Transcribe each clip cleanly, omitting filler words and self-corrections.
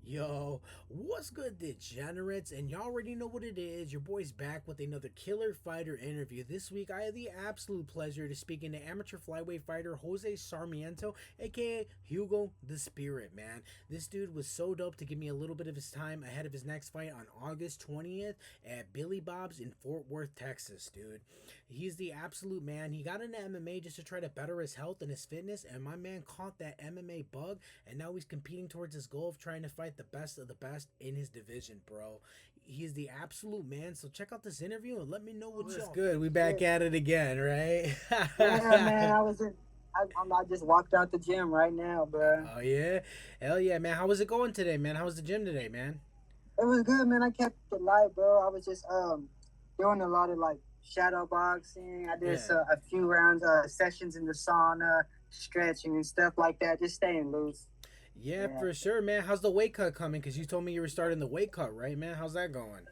Yo, what's good, degenerates? And y'all already know what it is. Your boy's back with another killer fighter interview. This week, I had the absolute pleasure to speaking to amateur flyweight fighter Jose Sarmiento, aka Jugo the Spirit, man. This dude was so dope to give me a little bit of his time ahead of his next fight on August 20th at Billy Bob's in Fort Worth, Texas, dude. He's the absolute man. He got into MMA just to try to better his health and his fitness, and my man caught that MMA bug, and now he's competing towards his goal of trying to fight the best of the best in his division, bro. He's the absolute man. So check out this interview and let me know what y'all. Good. We back at it again, right? Yeah, man. I just walked out the gym right now, bro. Oh yeah, hell yeah, man. How was it going today, man? How was the gym today, man? It was good, man. I kept it light, bro. I was just doing a lot of like shadow boxing. I did Yeah. a few rounds, sessions in the sauna, stretching and stuff like that. Just staying loose. Yeah, Yeah. for sure, man. How's the weight cut coming? Because you told me you were starting the weight cut, right, man? How's that going?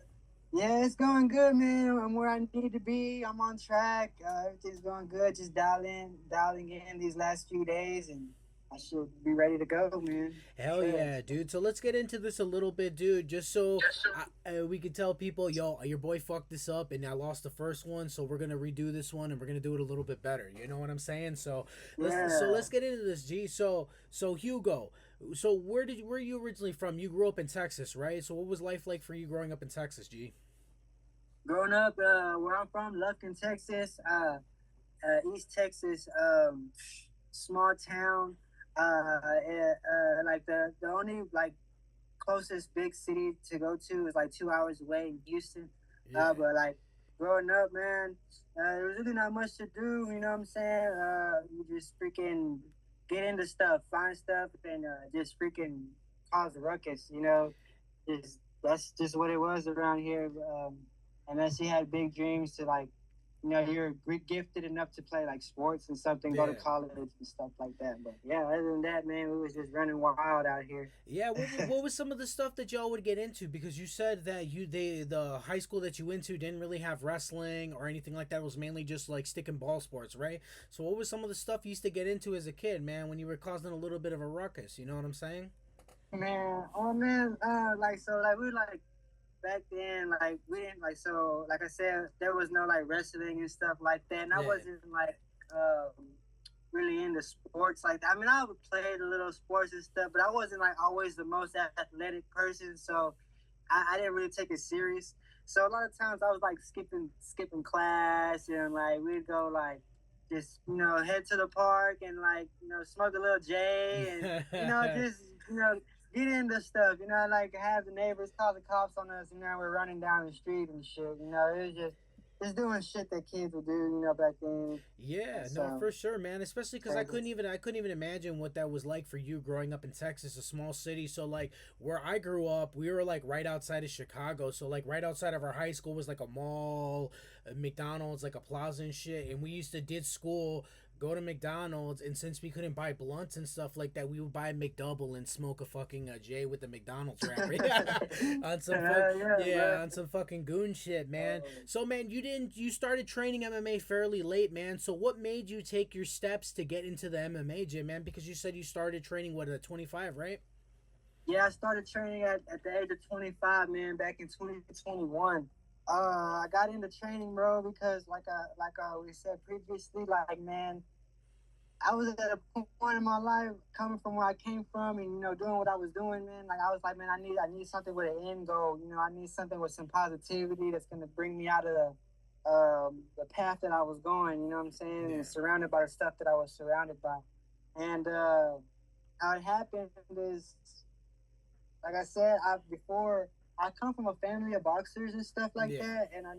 Yeah, it's going good, man. I'm where I need to be. I'm on track. Everything's going good. Just dialing in these last few days, and I should be ready to go, man. Hell Sure. yeah, dude. So let's get into this a little bit, dude. Just so we can tell people, yo, your boy fucked this up, and I lost the first one, so we're gonna redo this one, and we're gonna do it a little bit better. You know what I'm saying? So let's Yeah. get into this, G. So Hugo, so where you originally from? You grew up in Texas, right? So what was life like for you growing up in Texas, G? Growing up, where I'm from, Lufkin, Texas, East Texas, small town. Like the only like closest big city to go to is like 2 hours away in Houston. Yeah. But like growing up, man, there's really not much to do. You know what I'm saying? You just freaking get into stuff, find stuff, and just freaking cause a ruckus. Just that's just what it was around here. Unless you had big dreams to like, you're gifted enough to play like sports and something, go to Yeah. college and stuff like that. But yeah, other than that, man, we was just running wild out here. Yeah, what was some of the stuff that y'all would get into? Because you said that the high school that you went to didn't really have wrestling or anything like that. It was mainly just like stick and ball sports, right? So what was some of the stuff you used to get into as a kid, man, when you were causing a little bit of a ruckus? You know what I'm saying? Man, oh man, like so, like we like back then, like we didn't like so, like I said, there was no like wrestling and stuff like that, and I Yeah, wasn't like really into sports like that. I mean, I would play the little sports and stuff, but I wasn't like always the most athletic person, so I didn't really take it serious. So a lot of times I was like skipping class, and like we'd go like just head to the park and like smoke a little J and just get into stuff. Like have the neighbors call the cops on us. We're running down the street and shit. It was just doing shit that kids would do. Back then. yeah, no, So for sure, man. Especially because crazy. I couldn't even imagine what that was like for you growing up in Texas, a small city. So like where I grew up, we were like right outside of Chicago. So like right outside of our high school was like a mall, a McDonald's, like a plaza and shit. And we used to did school, go to McDonald's, and since we couldn't buy blunts and stuff like that, we would buy a McDouble and smoke a fucking J with the McDonald's wrapper. on some fuck, Yeah, yeah, bro. on some fucking goon shit, man. Oh. So man, you started training MMA fairly late, man. So what made you take your steps to get into the MMA gym, man? Because you said you started training what at 25, right? Yeah, I started training at the age of 25, man, back in 2021. I got into training, bro, because we said previously, like man, I was at a point in my life coming from where I came from, and doing what I was doing, man. Like I was like, man, I need something with an end goal. I need something with some positivity that's gonna bring me out of the path that I was going. You know what I'm saying? Yeah. And surrounded by the stuff that I was surrounded by, and how it happened is like I said, I come from a family of boxers and stuff like Yeah. that, and I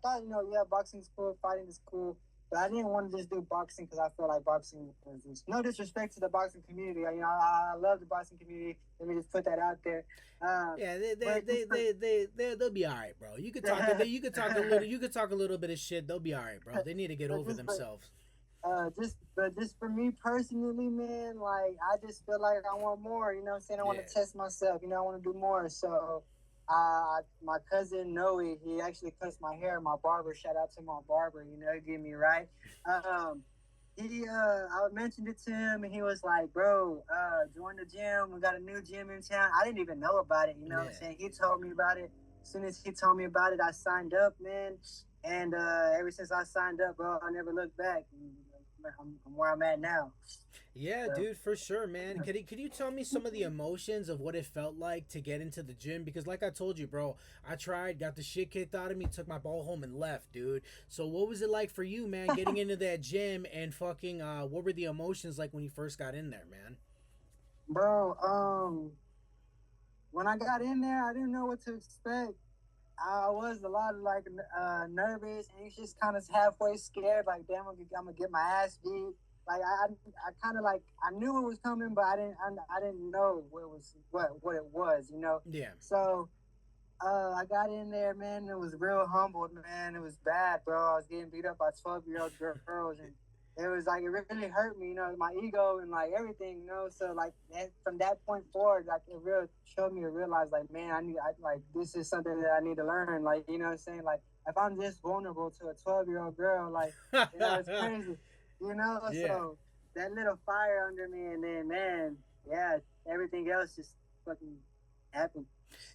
thought yeah, boxing's cool, fighting is cool, but I didn't want to just do boxing because I felt like boxing was just no disrespect to the boxing community. I love the boxing community. Let me just put that out there. Uh, Yeah, but just for they'll be all right, bro. You could talk a little, you could talk a little bit of shit. They'll be all right, bro. They need to get but over just for themselves. just for me personally, man, like I just feel like I want more. You know what I'm saying? I want Yeah. to test myself. I want to do more. So, my cousin Noe, he actually cuts my hair. My barber, shout out to my barber. He gave me right. Um, I mentioned it to him, and he was like, "Bro, join the gym. We got a new gym in town." I didn't even know about it. You know what I'm Yeah. saying? He told me about it. As soon as he told me about it, I signed up, man. And ever since I signed up, bro, I never looked back. I'm where I'm at now. Yeah, So, dude, for sure, man. Could you tell me some of the emotions of what it felt like to get into the gym? Because like I told you, bro, I tried, got the shit kicked out of me, took my ball home and left, dude. So what was it like for you, man, getting into that gym and fucking what were the emotions like when you first got in there, man? bro, when I got in there, I didn't know what to expect. I was a lot of like nervous, anxious, kind of halfway scared. Like, damn, I'm gonna get my ass beat. Like, I kind of like I knew it was coming, but I didn't know what it was, you know. Yeah. So I got in there, man. It was real humbled, man. It was bad, bro. I was getting beat up by 12-year-old girls, and it was like it really hurt me, you know, my ego and like everything, you know. So like from that point forward, like it really showed me to realize, like, man, I like this is something that I need to learn. Like, you know what I'm saying? Like, if I'm this vulnerable to a 12-year-old girl, like, you know, it's crazy, you know. Yeah. So that little fire under me, and then, man, yeah, everything else just fucking happened.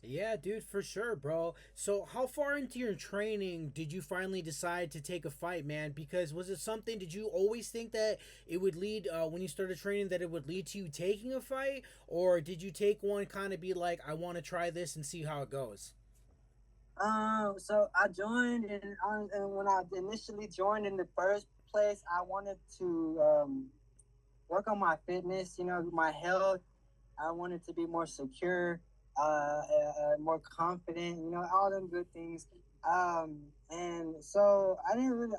Yeah, dude, for sure, bro. So, how far into your training did you finally decide to take a fight, man? Because was it something, did you always think that it would lead, when you started training, that it would lead to you taking a fight? Or did you take one, kind of be like, I want to try this and see how it goes? So I joined, and when I initially joined in the first place, I wanted to work on my fitness, you know, my health. I wanted to be more secure, more confident, you know, all them good things. And so I didn't really,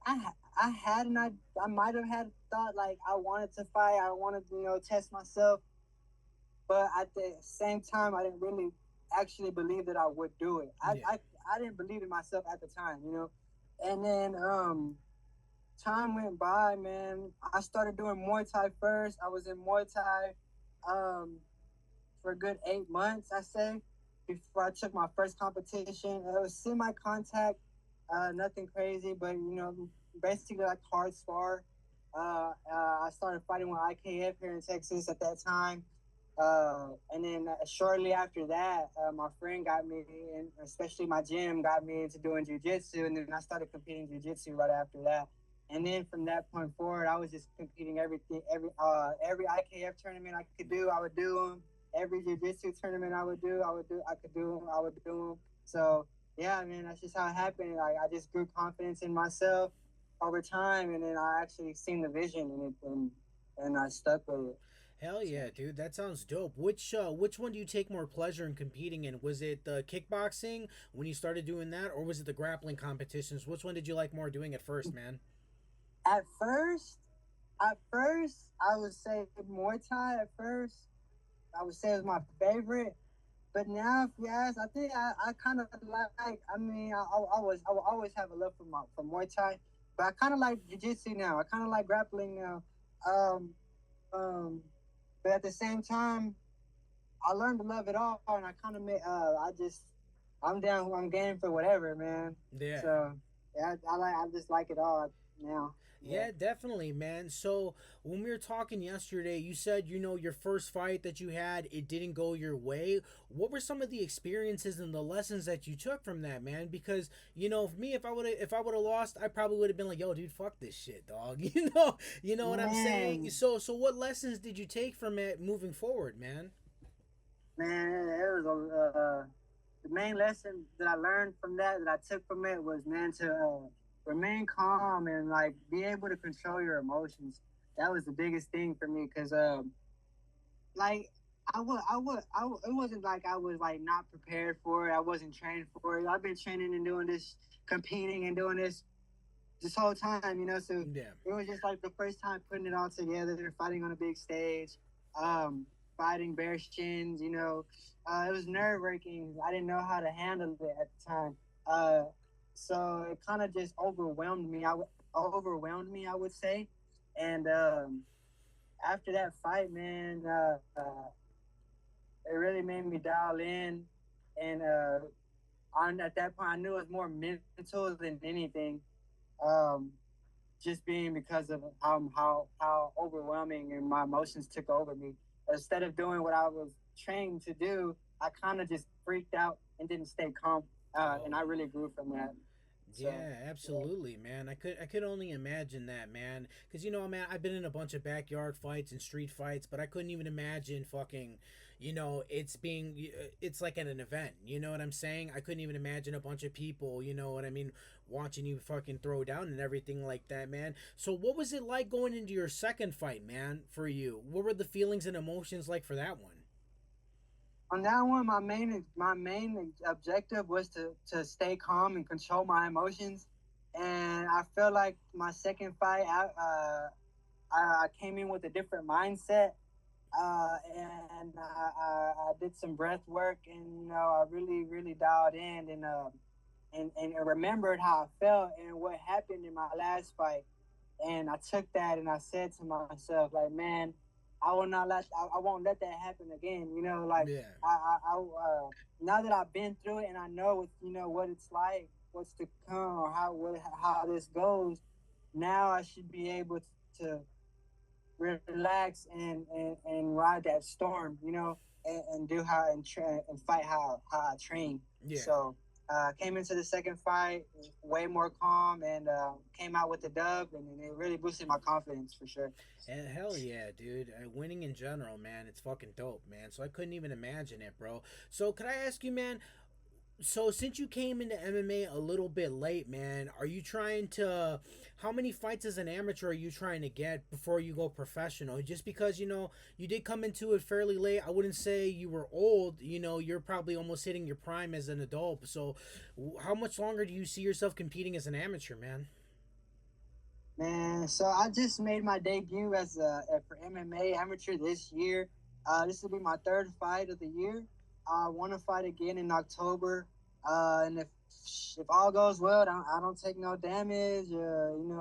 I had an I might have had thought like I wanted to fight, I wanted to, you know, test myself, but at the same time, I didn't really actually believe that I would do it. Yeah. I didn't believe in myself at the time, you know. And then time went by, man. I started doing Muay Thai first. I was in Muay Thai um, for a good 8 months, I say, before I took my first competition. It was semi-contact, nothing crazy, but you know, basically like hard spar. I started fighting with IKF here in Texas at that time. And then shortly after that, my friend got me, and especially my gym, got me into doing jujitsu. And then I started competing jujitsu right after that. And then from that point forward, I was just competing every IKF tournament I could do, I would do them. Every jujitsu tournament I could do them, I would do them. So yeah, man, that's just how it happened. Like I just grew confidence in myself over time, and then I actually seen the vision in it, and I stuck with it. Hell So, yeah, dude. That sounds dope. Which one do you take more pleasure in competing in? Was it the kickboxing when you started doing that, or was it the grappling competitions? Which one did you like more doing at first, man? at first, I would say Muay Thai. At first, I would say it was my favorite. But now, if you ask, I think I kind of like. I mean, I will always have a love for Muay Thai, but I kind of like Jiu Jitsu now. I kind of like grappling now. Um, um, but at the same time, I learned to love it all, and I kind of made. I'm down. I'm game for whatever, man. Yeah. So yeah, I just like it all now. Yeah. Yeah, definitely, man. So when we were talking yesterday, you said your first fight that you had, it didn't go your way. What were some of the experiences and the lessons that you took from that, man? Because for me, if I would have lost, I probably would have been like, "Yo, dude, fuck this shit, dog." You know what I'm saying. Man, So what lessons did you take from it moving forward, man? man, it was the main lesson that I learned from that I took from it was, man, to remain calm and like be able to control your emotions. That was the biggest thing for me because like it wasn't like I was like not prepared for it. I wasn't trained for it. I've been training and doing this, competing and doing this whole time, you know. So Yeah. it was just like the first time putting it all together, fighting on a big stage, um, fighting bear shins, you know. It was nerve wracking. I didn't know how to handle it at the time. Uh, so it kind of just overwhelmed me, I would say. And after that fight, man, it really made me dial in. And at that point, I knew it was more mental than anything. Um, just being because of how overwhelming and my emotions took over me. Instead of doing what I was trained to do, I kind of just freaked out and didn't stay calm, and Oh, I really grew from that. So yeah, yeah. absolutely, man. I could only imagine that, man. Cause man, I've been in a bunch of backyard fights and street fights, but I couldn't even imagine fucking, it's like at an event. You know what I'm saying? I couldn't even imagine a bunch of people. You know what I mean? Watching you fucking throw down and everything like that, man. So what was it like going into your second fight, man? For you, what were the feelings and emotions like for that one? On that one, my main objective was to stay calm and control my emotions. And I feel like my second fight, I came in with a different mindset, and I did some breath work, and I really dialed in, and remembered how I felt and what happened in my last fight. And I took that and I said to myself, like, man, I won't let that happen again. Like Yeah, now that I've been through it and I know what it's like, what's to come, or how this goes. Now I should be able to relax and ride that storm, and do and fight how I train. yeah. So came into the second fight way more calm, and came out with the dub, and it really boosted my confidence for sure. And hell yeah, dude. Winning in general, man, it's fucking dope, man. So I couldn't even imagine it, bro. So could I ask you, man? So since you came into MMA a little bit late, man, are you trying to? How many fights as an amateur are you trying to get before you go professional? Just because you did come into it fairly late, I wouldn't say you were old. You're probably almost hitting your prime as an adult. So, how much longer do you see yourself competing as an amateur, man? Man, so I just made my debut as for MMA amateur this year. This will be my third fight of the year. I want to fight again in October, and if all goes well, I don't take no damage. And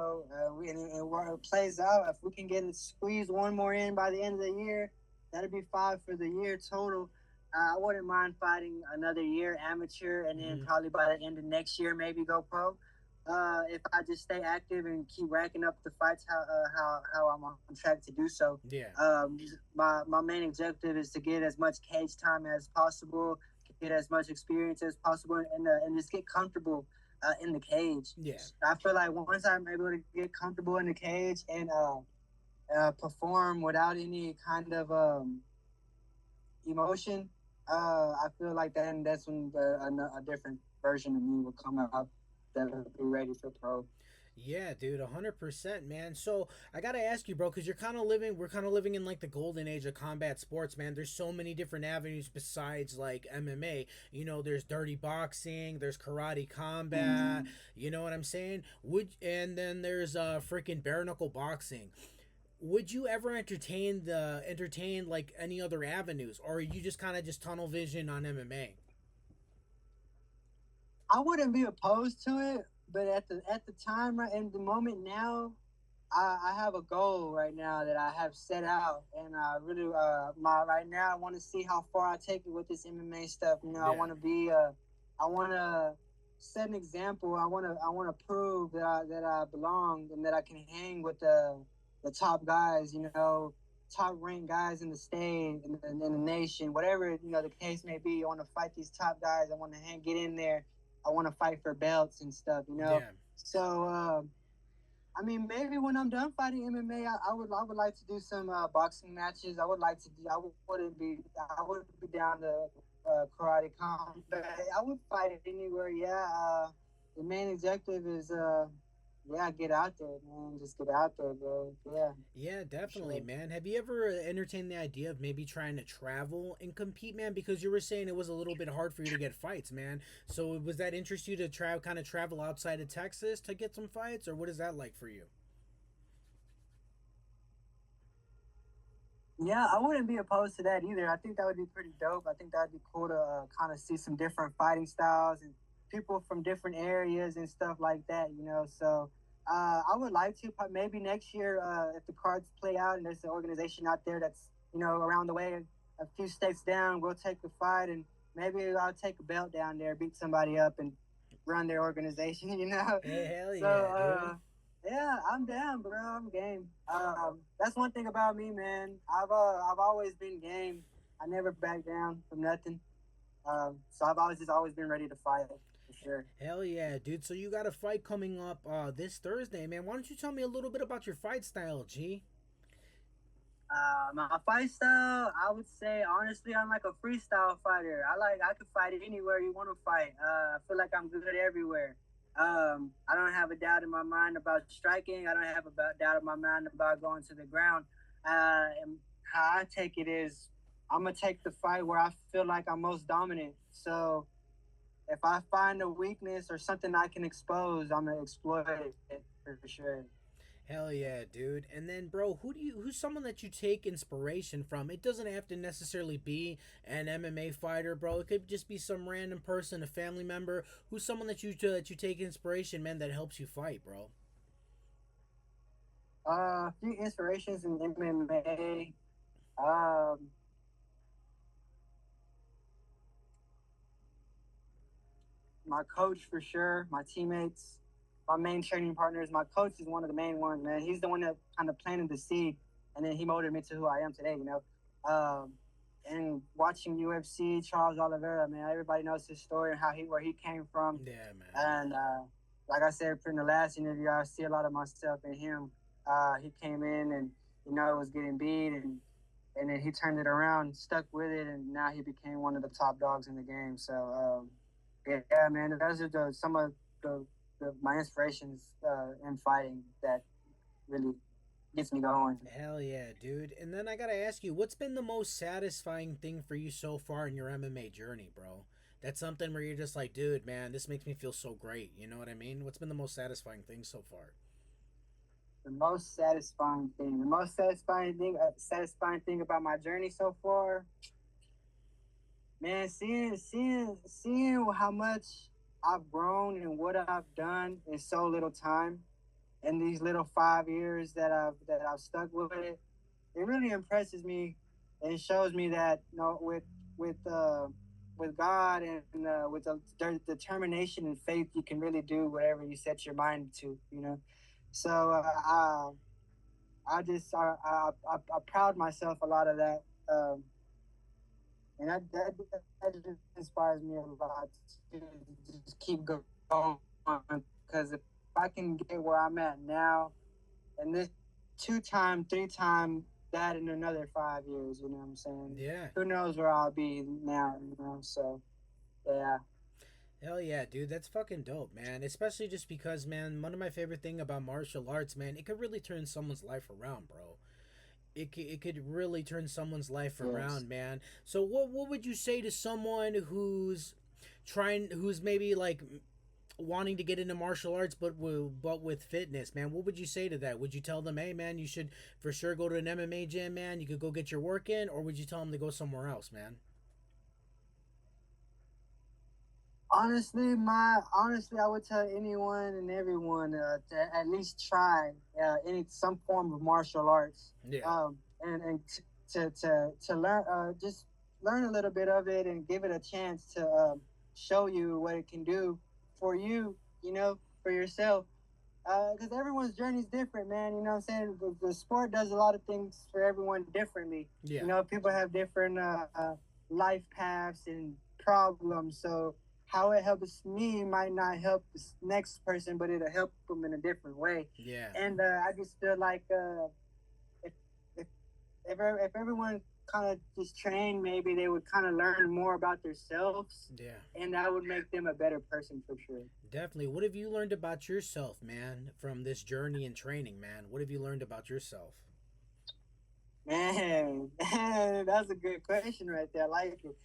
it plays out. If we can get it squeezed one more in by the end of the year, that'll be five for the year total. I wouldn't mind fighting another year amateur, and then Mm-hmm. probably by the end of next year, maybe go pro. If I just stay active and keep racking up the fights, how I'm on track to do so. Yeah. Um, my main objective is to get as much cage time as possible, get as much experience as possible, and just get comfortable in the cage. Yeah. I feel like once I'm able to get comfortable in the cage and perform without any kind of emotion, I feel like that's when a different version of me will come out that'll be ready for pro. Yeah, dude, 100%, man. So I gotta ask you, bro, because we're kind of living in like the golden age of combat sports, man. There's so many different avenues besides like MMA. There's dirty boxing, there's karate combat. Mm. You know what I'm saying? And then there's freaking bare knuckle boxing. Would you ever entertain like any other avenues, or are you just kind of just tunnel vision on MMA? I wouldn't be opposed to it, but at the time, right in the moment now, I have a goal right now that I have set out, and I really my right now I want to see how far I take it with this MMA stuff. I Yeah, want to I want to set an example. I want to prove that I belong and that I can hang with the top guys. Top ranked guys in the state in the nation, whatever the case may be. I want to fight these top guys. I want to get in there. I want to fight for belts and stuff. yeah. So. I mean, maybe when I'm done fighting MMA, I would like to do some boxing matches. I would like to do. I would be down to karate combat. I would fight anywhere. Yeah. The main objective is yeah, get out there, man. Just get out there, bro. Yeah, Yeah, for definitely, sure. man. Have you ever entertained the idea of maybe trying to travel and compete, man? Because you were saying it was a little bit hard for you to get fights, man. So was that interest you to try kind of travel outside of Texas to get some fights, or what is that like for you? Yeah, I wouldn't be opposed to that either. I think that would be pretty dope. I think that'd be cool to kind of see some different fighting styles and people from different areas and stuff like that. So I would like to, but maybe next year, if the cards play out and there's an organization out there that's around the way, a few states down, we'll take a fight, and maybe I'll take a belt down there, beat somebody up, and run their organization. Hey, hell So yeah, dude. Yeah, I'm down, bro. I'm game. That's one thing about me, man. I've always been game. I never back down from nothing. So I've always been ready to fight for sure. Hell yeah, dude. So you got a fight coming up this Thursday, man. Why don't you tell me a little bit about your fight style, G? My fight style, I would say honestly, I'm like a freestyle fighter. I could fight anywhere you want to fight. I feel like I'm good everywhere. I don't have a doubt in my mind about striking. I don't have a doubt in my mind about going to the ground. And how I take it is, I'm gonna take the fight where I feel like I'm most dominant. So if I find a weakness or something I can expose, I'm gonna exploit it for sure. Hell yeah, dude. And then, bro, who's someone that you take inspiration from? It doesn't have to necessarily be an MMA fighter, bro. It could just be some random person, a family member. Who's someone that you take inspiration, man, that helps you fight, bro? A few inspirations in MMA. Um, my coach for sure, my teammates, my main training partners. My coach is one of the main ones, man. He's the one that kind of planted the seed, and then he molded me to who I am today. And watching UFC, Charles Oliveira, man, everybody knows his story and where he came from. Yeah, man. And like I said in the last interview, I see a lot of myself in him. He came in and was getting beat, and then he turned it around, stuck with it, and now he became one of the top dogs in the game. So yeah, man, those are some of the, my inspirations in fighting that really gets me going. Hell yeah, dude. And then I gotta ask you, what's been the most satisfying thing for you so far in your MMA journey, bro? That's something where you're just like, dude, man, this makes me feel so great. You know what I mean? What's been the most satisfying thing so far? The most satisfying thing about my journey so far, man, seeing how much I've grown and what I've done in so little time, in these little 5 years that I've stuck with it, it really impresses me and shows me that with with God and with the determination and faith, you can really do whatever you set your mind to. So I proud myself a lot of that, and that just inspires me a lot to just keep going. Because if I can get where I'm at now, and this 2 time, 3 time that in another 5 years, you know what I'm saying? Yeah. Who knows where I'll be now, So yeah. Hell yeah, dude. That's fucking dope, man. Especially just because, man, one of my favorite thing about martial arts, man, it could really turn someone's life around, bro. It could really turn someone's life Yes. around, man. So what would you say to someone who's maybe like wanting to get into martial arts but with fitness, man? What would you say to that? Would you tell them, hey, man, you should for sure go to an MMA gym, man? You could go get your work in, or would you tell them to go somewhere else, man? Honestly, I would tell anyone and everyone to at least try any some form of martial arts, Yeah. and to learn, just learn a little bit of it and give it a chance to show you what it can do for you, for yourself. Because everyone's journey is different, man. You know what I'm saying? The sport does a lot of things for everyone differently. Yeah. People have different life paths and problems. So how it helps me might not help the next person, but it'll help them in a different way. Yeah. And I just feel like if, if, if everyone kind of just trained, maybe they would kind of learn more about themselves, Yeah. and that would make them a better person for sure. Definitely. What have you learned about yourself, man, from this journey and training, man? What have you learned about yourself? Man, that's a good question right there. I like it.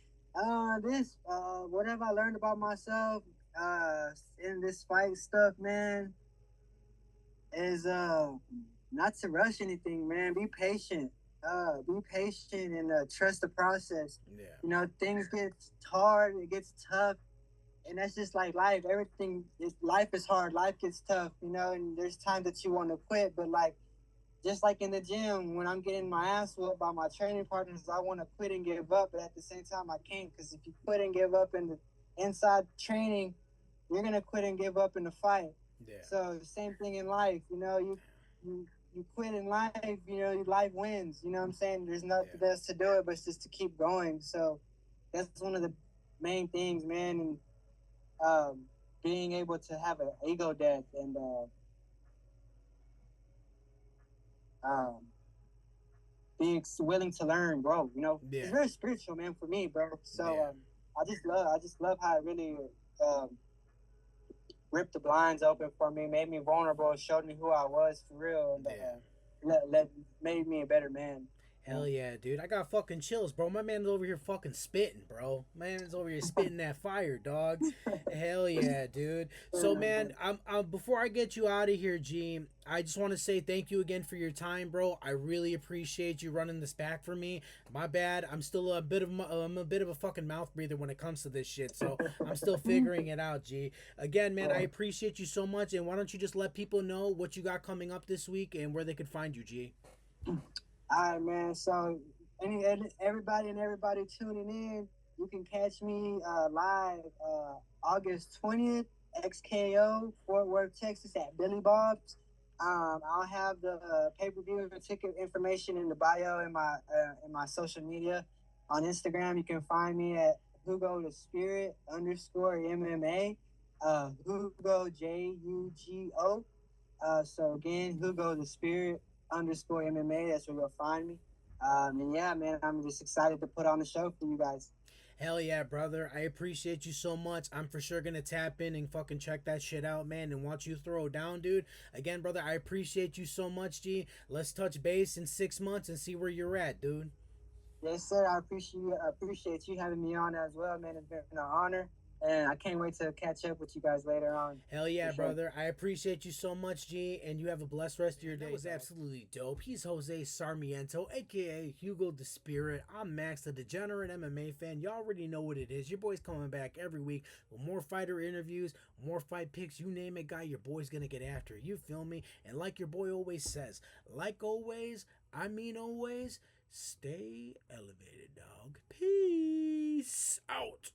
What have I learned about myself uh, in this fight stuff, man? Is not to rush anything, man. Be patient. Be patient and trust the process. Yeah. Things get hard. It gets tough, and that's just like life. Life is hard. Life gets tough. And there's times that you want to quit, but like just like in the gym, when I'm getting my ass whooped by my training partners, I want to quit and give up, but at the same time, I can't, because if you quit and give up in the inside training, you're gonna quit and give up in the fight. Yeah. So same thing in life, you quit in life, life wins. You know what I'm saying? There's Yeah. nothing else to do it but just to keep going. So that's one of the main things, man. And um, being able to have an ego death and um, being willing to learn, bro. It's Yeah. very spiritual, man, for me, bro. So Yeah. I just love how it really um, ripped the blinds open for me, made me vulnerable, showed me who I was for real, and Yeah. made me a better man. Hell yeah, dude. I got fucking chills, bro. My man's over here fucking spitting, bro. My man's over here spitting that fire, dog. Hell yeah, dude. So, man, I'm before I get you out of here, G, I just want to say thank you again for your time, bro. I really appreciate you running this back for me. My bad. I'm a bit of a fucking mouth breather when it comes to this shit. So, I'm still figuring it out, G. Again, man, I appreciate you so much, and why don't you just let people know what you got coming up this week and where they could find you, G? All right, man. So, everybody tuning in, you can catch me live August 20th, XKO, Fort Worth, Texas, at Billy Bob's. I'll have the pay-per-view and ticket information in the bio in my social media. On Instagram, you can find me at Jugo the Spirit _ MMA. Jugo Jugo. So again, Jugo the Spirit _ MMA. That's where you'll find me. And yeah, man, I'm just excited to put on the show for you guys. Hell yeah, brother. I appreciate you so much. I'm for sure gonna tap in and fucking check that shit out, man, and watch you throw down, dude. Again, brother, I appreciate you so much, G. Let's touch base in 6 months and see where you're at, dude. Yes, sir. I appreciate you having me on as well, man. It's been an honor, and I can't wait to catch up with you guys later on. Hell For yeah, sure. brother. I appreciate you so much, G, and you have a blessed rest of your day. That was absolutely dope. He's Jose Sarmiento, aka Hugo the Spirit. I'm Max, the degenerate MMA fan. Y'all already know what it is. Your boy's coming back every week with more fighter interviews, more fight picks. You name it, guy, your boy's gonna get after it. You feel me? And like your boy always says, like always, I mean always, stay elevated, dog. Peace out.